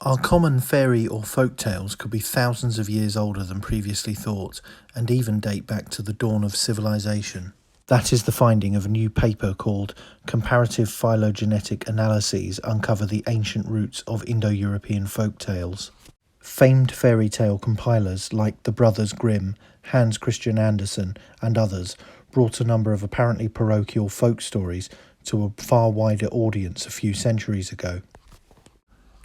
Our common fairy or folk tales could be thousands of years older than previously thought, and even date back to the dawn of civilization. That is the finding of a new paper called Comparative Phylogenetic Analyses Uncover the Ancient Roots of Indo-European Folk Tales. Famed fairy tale compilers like the Brothers Grimm, Hans Christian Andersen and others brought a number of apparently parochial folk stories to a far wider audience a few centuries ago.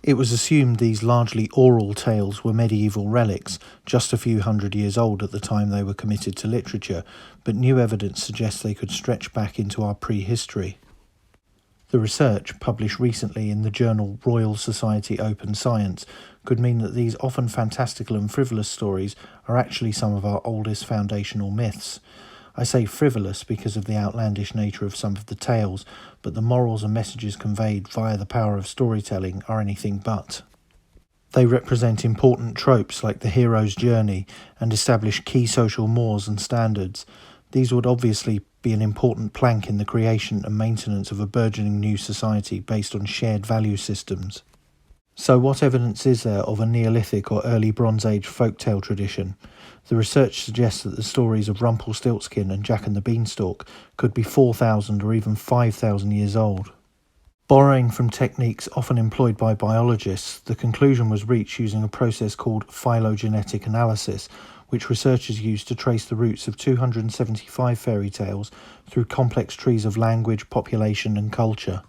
It was assumed these largely oral tales were medieval relics, just a few hundred years old at the time they were committed to literature, but new evidence suggests they could stretch back into our prehistory. The research, published recently in the journal Royal Society Open Science, could mean that these often fantastical and frivolous stories are actually some of our oldest foundational myths. I say frivolous because of the outlandish nature of some of the tales, but the morals and messages conveyed via the power of storytelling are anything but. They represent important tropes like the hero's journey and establish key social mores and standards. These would obviously be an important plank in the creation and maintenance of a burgeoning new society based on shared value systems. So what evidence is there of a Neolithic or early Bronze Age folktale tradition? The research suggests that the stories of Rumpelstiltskin and Jack and the Beanstalk could be 4,000 or even 5,000 years old. Borrowing from techniques often employed by biologists, the conclusion was reached using a process called phylogenetic analysis, which researchers used to trace the roots of 275 fairy tales through complex trees of language, population and culture.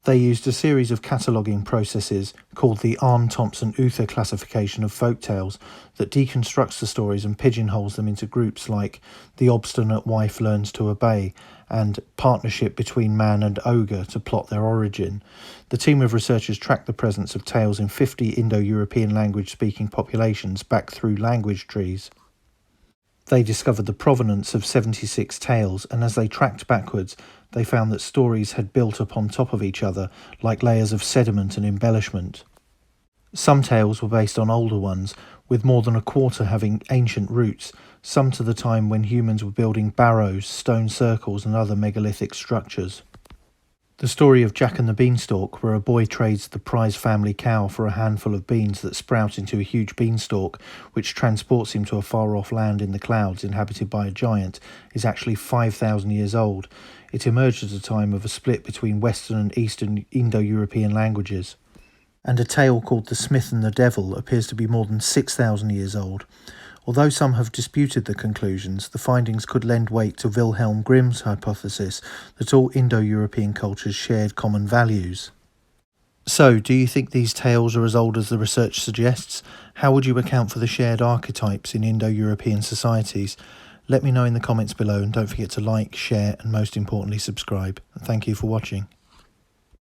They used a series of cataloguing processes called the Arne-Thompson-Uther classification of folktales that deconstructs the stories and pigeonholes them into groups like The Obstinate Wife Learns to Obey and Partnership Between Man and Ogre to plot their origin. The team of researchers tracked the presence of tales in 50 Indo-European language-speaking populations back through language trees. They discovered the provenance of 76 tales, and as they tracked backwards, they found that stories had built upon top of each other like layers of sediment and embellishment. Some tales were based on older ones, with more than a quarter having ancient roots, some to the time when humans were building barrows, stone circles and other megalithic structures. The story of Jack and the Beanstalk, where a boy trades the prize family cow for a handful of beans that sprout into a huge beanstalk, which transports him to a far-off land in the clouds inhabited by a giant, is actually 5,000 years old. It emerged at a time of a split between Western and Eastern Indo-European languages. And a tale called The Smith and the Devil appears to be more than 6,000 years old. Although some have disputed the conclusions, the findings could lend weight to Wilhelm Grimm's hypothesis that all Indo-European cultures shared common values. So, do you think these tales are as old as the research suggests? How would you account for the shared archetypes in Indo-European societies? Let me know in the comments below, and don't forget to like, share and most importantly subscribe. Thank you for watching.